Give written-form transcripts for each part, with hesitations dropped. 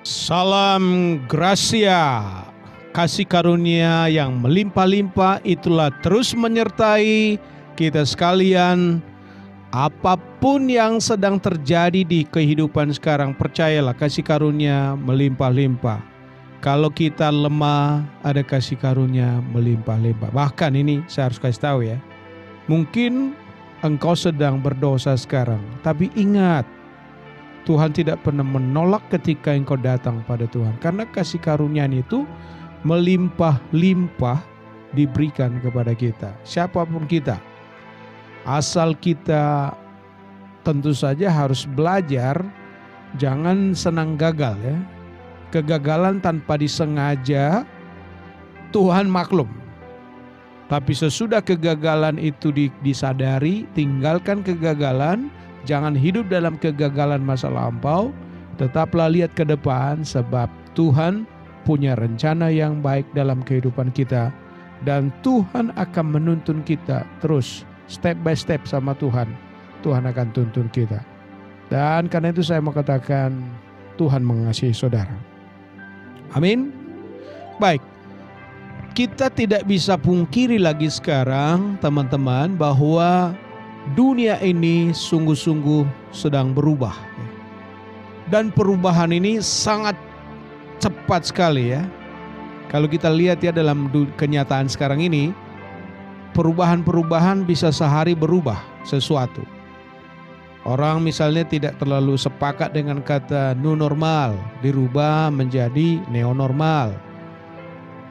Salam gracia, kasih karunia yang melimpah-limpah itulah terus menyertai kita sekalian. Apapun yang sedang terjadi di kehidupan sekarang, percayalah kasih karunia melimpah-limpah. Kalau kita lemah, ada kasih karunia melimpah-limpah. Bahkan ini saya harus kasih tahu ya, mungkin engkau sedang berdosa sekarang, tapi ingat, Tuhan tidak pernah menolak ketika engkau datang pada Tuhan. Karena kasih karunia itu melimpah-limpah diberikan kepada kita. Siapapun kita. Asal kita tentu saja harus belajar, jangan senang gagal ya. Kegagalan tanpa disengaja, Tuhan maklum. Tapi sesudah kegagalan itu disadari, tinggalkan kegagalan. Jangan hidup dalam kegagalan masa lampau, tetaplah lihat ke depan sebab Tuhan punya rencana yang baik dalam kehidupan kita. Dan Tuhan akan menuntun kita terus, step by step sama Tuhan. Tuhan akan tuntun kita. Dan karena itu saya mau katakan, Tuhan mengasihi saudara. Amin. Baik, kita tidak bisa pungkiri lagi sekarang teman-teman bahwa dunia ini sungguh-sungguh sedang berubah. Dan perubahan ini sangat cepat sekali ya. Kalau kita lihat ya dalam kenyataan sekarang ini, perubahan-perubahan bisa sehari berubah sesuatu. Orang misalnya tidak terlalu sepakat dengan kata new normal, dirubah menjadi neonormal.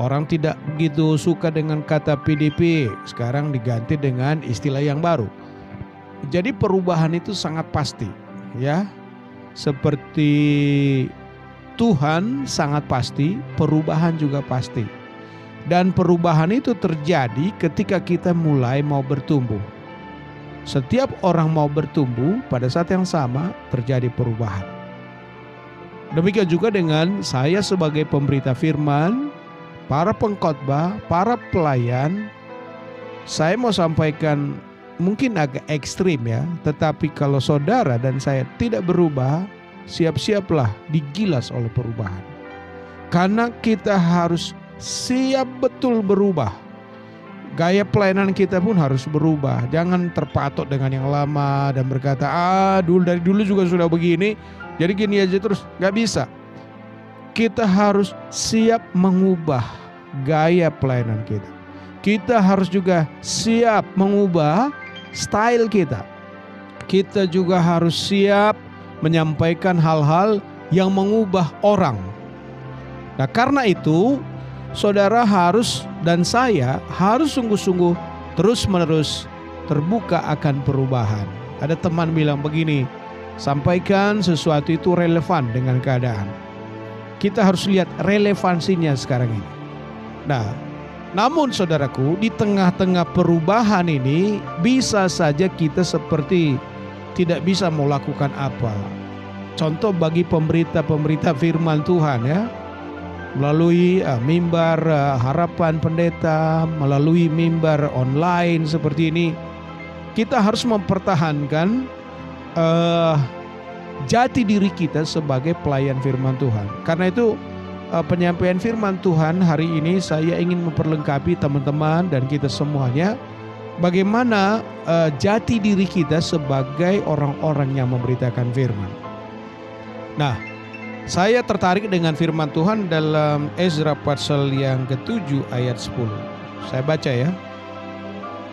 Orang tidak begitu suka dengan kata PDP, sekarang diganti dengan istilah yang baru. Jadi perubahan itu sangat pasti ya. Seperti Tuhan sangat pasti, perubahan juga pasti. Dan perubahan itu terjadi ketika kita mulai mau bertumbuh. Setiap orang mau bertumbuh, pada saat yang sama terjadi perubahan. Demikian juga dengan saya sebagai pemberita firman, para pengkhotbah, para pelayan. Saya mau sampaikan mungkin agak ekstrim ya, tetapi kalau saudara dan saya tidak berubah, siap-siaplah digilas oleh perubahan. Karena kita harus siap betul berubah. Gaya pelayanan kita pun harus berubah. Jangan terpatok dengan yang lama dan berkata, dari dulu juga sudah begini, jadi gini aja terus. Gak bisa. Kita harus siap mengubah gaya pelayanan kita. Kita harus juga siap mengubah style kita. Kita juga harus siap menyampaikan hal-hal yang mengubah orang. Nah, karena itu saudara harus dan saya harus sungguh-sungguh terus-menerus terbuka akan perubahan. Ada teman bilang begini, sampaikan sesuatu itu relevan dengan keadaan. Kita harus lihat relevansinya sekarang ini. Nah, namun saudaraku, di tengah-tengah perubahan ini bisa saja kita seperti tidak bisa melakukan apa. Contoh bagi pemberita-pemberita firman Tuhan ya, melalui mimbar harapan pendeta, melalui mimbar online seperti ini, kita harus mempertahankan jati diri kita sebagai pelayan firman Tuhan. Karena itu penyampaian firman Tuhan hari ini saya ingin memperlengkapi teman-teman dan kita semuanya bagaimana jati diri kita sebagai orang-orang yang memberitakan firman. Nah, saya tertarik dengan firman Tuhan dalam Ezra pasal yang ke-7 ayat 10. Saya baca ya.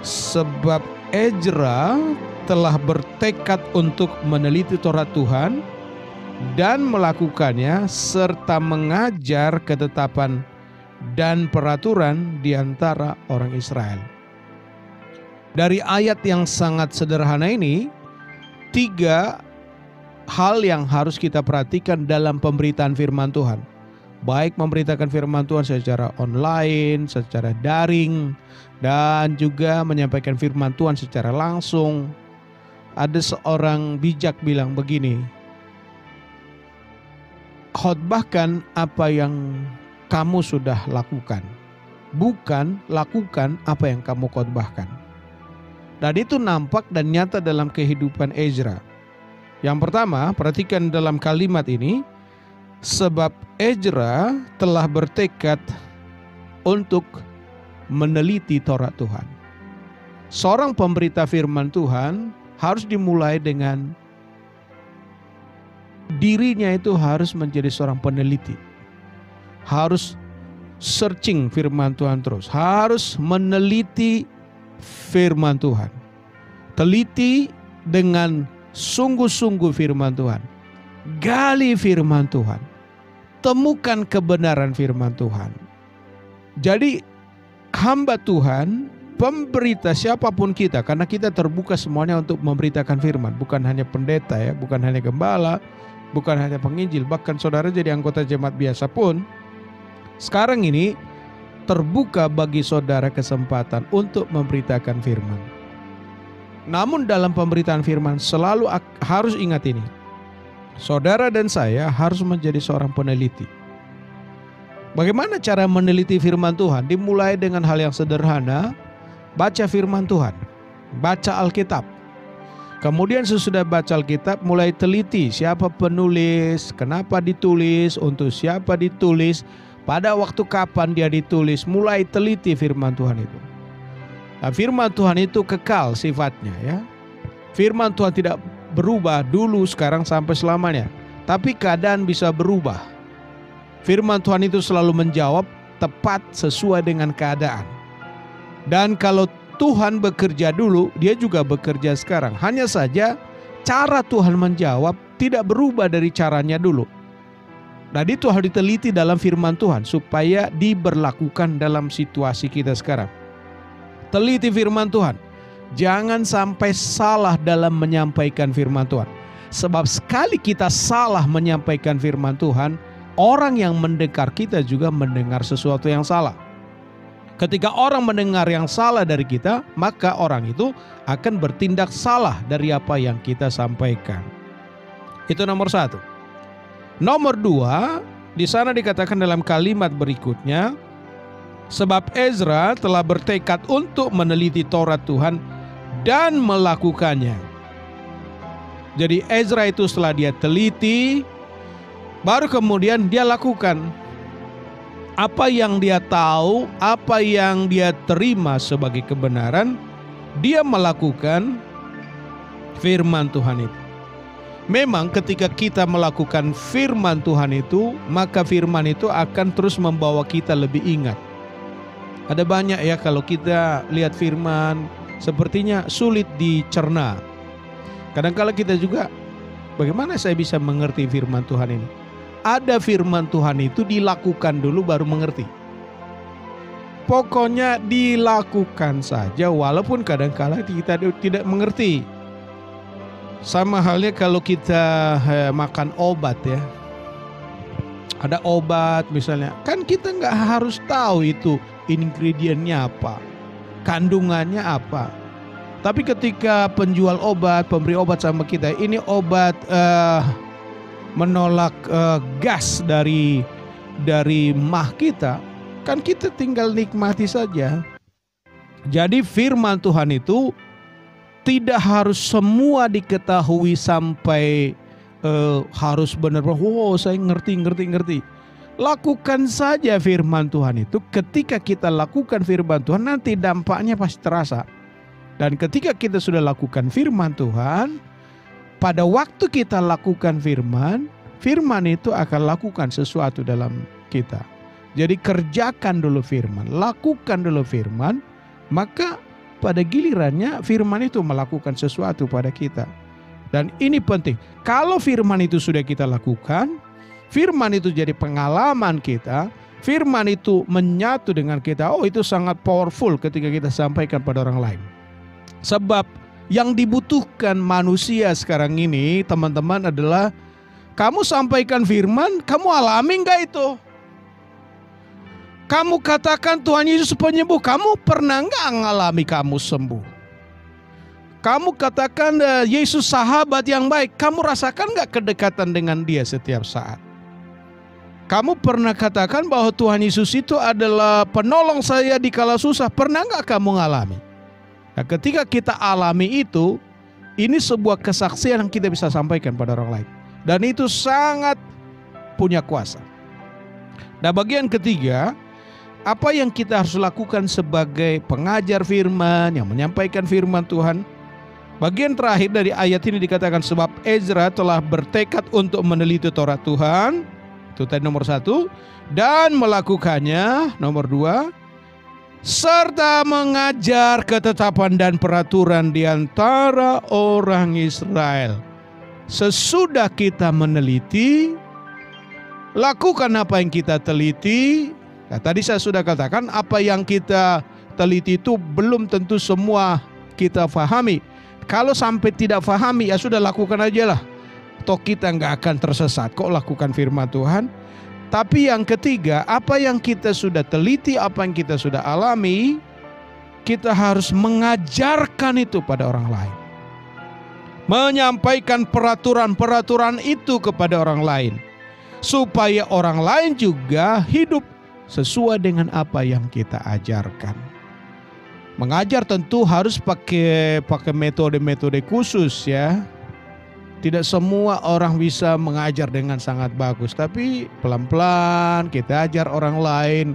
Sebab Ezra telah bertekad untuk meneliti Taurat Tuhan dan melakukannya serta mengajar ketetapan dan peraturan di antara orang Israel. Dari ayat yang sangat sederhana ini, 3 hal yang harus kita perhatikan dalam pemberitaan firman Tuhan. Baik memberitakan firman Tuhan secara online, secara daring, dan juga menyampaikan firman Tuhan secara langsung. Ada seorang bijak bilang begini, khotbahkan apa yang kamu sudah lakukan, bukan lakukan apa yang kamu khotbahkan. Dan itu nampak dan nyata dalam kehidupan Ezra. Yang pertama, perhatikan dalam kalimat ini, sebab Ezra telah bertekad untuk meneliti Taurat Tuhan. Seorang pemberita firman Tuhan harus dimulai dengan dirinya itu harus menjadi seorang peneliti. Harus searching firman Tuhan terus. Harus meneliti firman Tuhan. Teliti dengan sungguh-sungguh firman Tuhan. Gali firman Tuhan. Temukan kebenaran firman Tuhan. Jadi hamba Tuhan, pemberita siapapun kita, karena kita terbuka semuanya untuk memberitakan firman. Bukan hanya pendeta ya, bukan hanya gembala, bukan hanya penginjil, bahkan saudara jadi anggota jemaat biasa pun sekarang ini terbuka bagi saudara kesempatan untuk memberitakan firman. Namun dalam pemberitaan firman selalu harus ingat ini. Saudara dan saya harus menjadi seorang peneliti. Bagaimana cara meneliti firman Tuhan? Dimulai dengan hal yang sederhana, baca firman Tuhan, baca Alkitab. Kemudian sesudah baca Alkitab, mulai teliti siapa penulis, kenapa ditulis, untuk siapa ditulis, pada waktu kapan dia ditulis. Mulai teliti firman Tuhan itu. Nah, firman Tuhan itu kekal sifatnya ya. Firman Tuhan tidak berubah dulu, sekarang, sampai selamanya. Tapi keadaan bisa berubah. Firman Tuhan itu selalu menjawab tepat sesuai dengan keadaan. Dan kalau Tuhan bekerja dulu, dia juga bekerja sekarang. Hanya saja cara Tuhan menjawab tidak berubah dari caranya dulu. Dan itu harus diteliti dalam firman Tuhan supaya diberlakukan dalam situasi kita sekarang. Teliti firman Tuhan. Jangan sampai salah dalam menyampaikan firman Tuhan. Sebab sekali kita salah menyampaikan firman Tuhan, orang yang mendengar kita juga mendengar sesuatu yang salah. Ketika orang mendengar yang salah dari kita, maka orang itu akan bertindak salah dari apa yang kita sampaikan. Itu nomor satu. Nomor dua, di sana dikatakan dalam kalimat berikutnya, sebab Ezra telah bertekad untuk meneliti Taurat Tuhan dan melakukannya. Jadi Ezra itu setelah dia teliti, baru kemudian dia lakukan. Apa yang dia tahu, apa yang dia terima sebagai kebenaran, dia melakukan firman Tuhan itu. Memang ketika kita melakukan firman Tuhan itu, maka firman itu akan terus membawa kita lebih ingat. Ada banyak ya kalau kita lihat firman, sepertinya sulit dicerna. Kadang-kala kita juga, bagaimana saya bisa mengerti firman Tuhan ini? Ada firman Tuhan itu dilakukan dulu baru mengerti. Pokoknya dilakukan saja walaupun kadang-kala kita tidak mengerti. Sama halnya kalau kita makan obat ya. Ada obat misalnya, kan kita nggak harus tahu itu ingredientnya apa, kandungannya apa. Tapi ketika penjual obat, pemberi obat sama kita, ini obat menolak gas dari mah kita, kan kita tinggal nikmati saja. Jadi firman Tuhan itu tidak harus semua diketahui sampai harus benar-benar wow saya ngerti. Lakukan saja firman Tuhan itu. Ketika kita lakukan firman Tuhan, nanti dampaknya pasti terasa. Dan ketika kita sudah lakukan firman Tuhan, pada waktu kita lakukan firman itu akan lakukan sesuatu dalam kita. Jadi kerjakan dulu firman, lakukan dulu firman, maka pada gilirannya firman itu melakukan sesuatu pada kita. Dan ini penting. Kalau firman itu sudah kita lakukan, firman itu jadi pengalaman kita, firman itu menyatu dengan kita, oh itu sangat powerful ketika kita sampaikan pada orang lain. Sebab yang dibutuhkan manusia sekarang ini, teman-teman, adalah kamu sampaikan firman, kamu alami enggak itu? Kamu katakan Tuhan Yesus penyembuh, kamu pernah enggak mengalami kamu sembuh? Kamu katakan Yesus sahabat yang baik, kamu rasakan enggak kedekatan dengan dia setiap saat? Kamu pernah katakan bahwa Tuhan Yesus itu adalah penolong saya di kala susah, pernah enggak kamu mengalami? Nah, ketika kita alami itu, Ini sebuah kesaksian yang kita bisa sampaikan pada orang lain. Dan itu sangat punya kuasa. Nah, bagian ketiga, apa yang kita harus lakukan sebagai pengajar firman, yang menyampaikan firman Tuhan. Bagian terakhir dari ayat ini dikatakan, sebab Ezra telah bertekad untuk meneliti Taurat Tuhan. Itu tadi nomor 1. Dan melakukannya, nomor 2. Serta mengajar ketetapan dan peraturan di antara orang Israel. Sesudah kita meneliti, lakukan apa yang kita teliti. Nah, tadi saya sudah katakan, apa yang kita teliti itu belum tentu semua kita fahami. Kalau sampai tidak fahami, ya sudah, lakukan aja lah. Toh kita nggak akan tersesat kok lakukan firman Tuhan. Tapi yang ketiga, apa yang kita sudah teliti, apa yang kita sudah alami, kita harus mengajarkan itu pada orang lain. Menyampaikan peraturan-peraturan itu kepada orang lain. Supaya orang lain juga hidup sesuai dengan apa yang kita ajarkan. Mengajar tentu harus pakai metode-metode khusus ya. Tidak semua orang bisa mengajar dengan sangat bagus, tapi pelan-pelan kita ajar orang lain,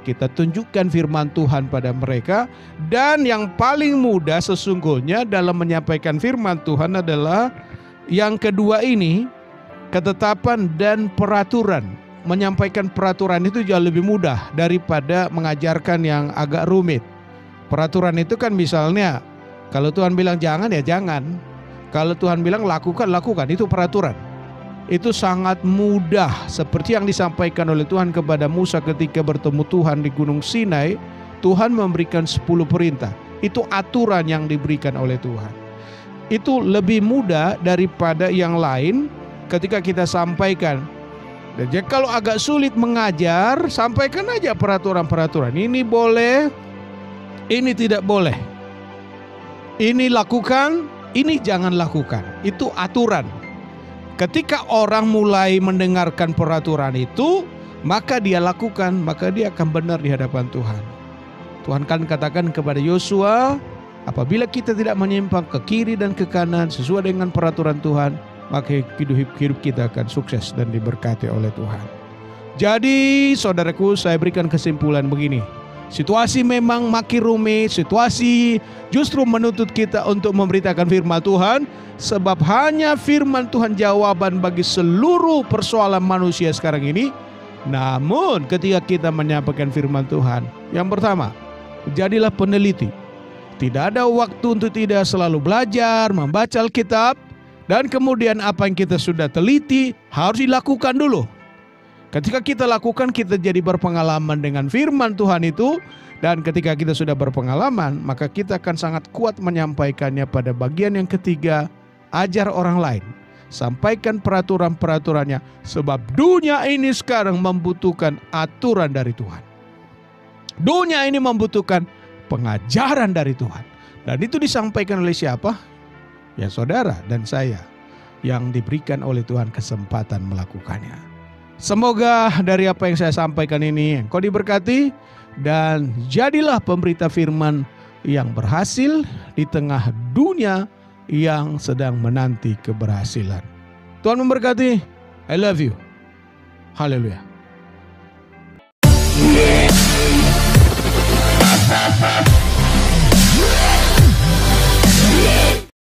kita tunjukkan firman Tuhan pada mereka. Dan yang paling mudah sesungguhnya dalam menyampaikan firman Tuhan adalah yang kedua ini, ketetapan dan peraturan. Menyampaikan peraturan itu jauh lebih mudah daripada mengajarkan yang agak rumit. Peraturan itu kan misalnya, kalau Tuhan bilang jangan ya jangan. Kalau Tuhan bilang lakukan, lakukan. Itu peraturan. Itu sangat mudah. Seperti yang disampaikan oleh Tuhan kepada Musa ketika bertemu Tuhan di Gunung Sinai. Tuhan memberikan 10 perintah. Itu aturan yang diberikan oleh Tuhan. Itu lebih mudah daripada yang lain ketika kita sampaikan. Dan kalau agak sulit mengajar, sampaikan aja peraturan-peraturan. Ini boleh, ini tidak boleh. Ini lakukan, ini jangan lakukan. Itu aturan. Ketika orang mulai mendengarkan peraturan itu, maka dia lakukan, maka dia akan benar di hadapan Tuhan. Tuhan kan katakan kepada Yosua, apabila kita tidak menyimpang ke kiri dan ke kanan sesuai dengan peraturan Tuhan, maka hidup kita akan sukses dan diberkati oleh Tuhan. Jadi saudaraku, saya berikan kesimpulan begini. Situasi memang makin rumit, situasi justru menuntut kita untuk memberitakan firman Tuhan. Sebab hanya firman Tuhan jawaban bagi seluruh persoalan manusia sekarang ini. Namun ketika kita menyampaikan firman Tuhan, yang pertama, jadilah peneliti. Tidak ada waktu untuk tidak selalu belajar, membaca Alkitab. Dan kemudian apa yang kita sudah teliti harus dilakukan dulu. Ketika kita lakukan, kita jadi berpengalaman dengan firman Tuhan itu. Dan ketika kita sudah berpengalaman, maka kita akan sangat kuat menyampaikannya pada bagian yang ketiga. Ajar orang lain. Sampaikan peraturan-peraturannya. Sebab dunia ini sekarang membutuhkan aturan dari Tuhan. Dunia ini membutuhkan pengajaran dari Tuhan. Dan itu disampaikan oleh siapa? Ya saudara dan saya yang diberikan oleh Tuhan kesempatan melakukannya. Semoga dari apa yang saya sampaikan ini engkau diberkati dan jadilah pemberita firman yang berhasil di tengah dunia yang sedang menanti keberhasilan. Tuhan memberkati. I love you. Haleluya.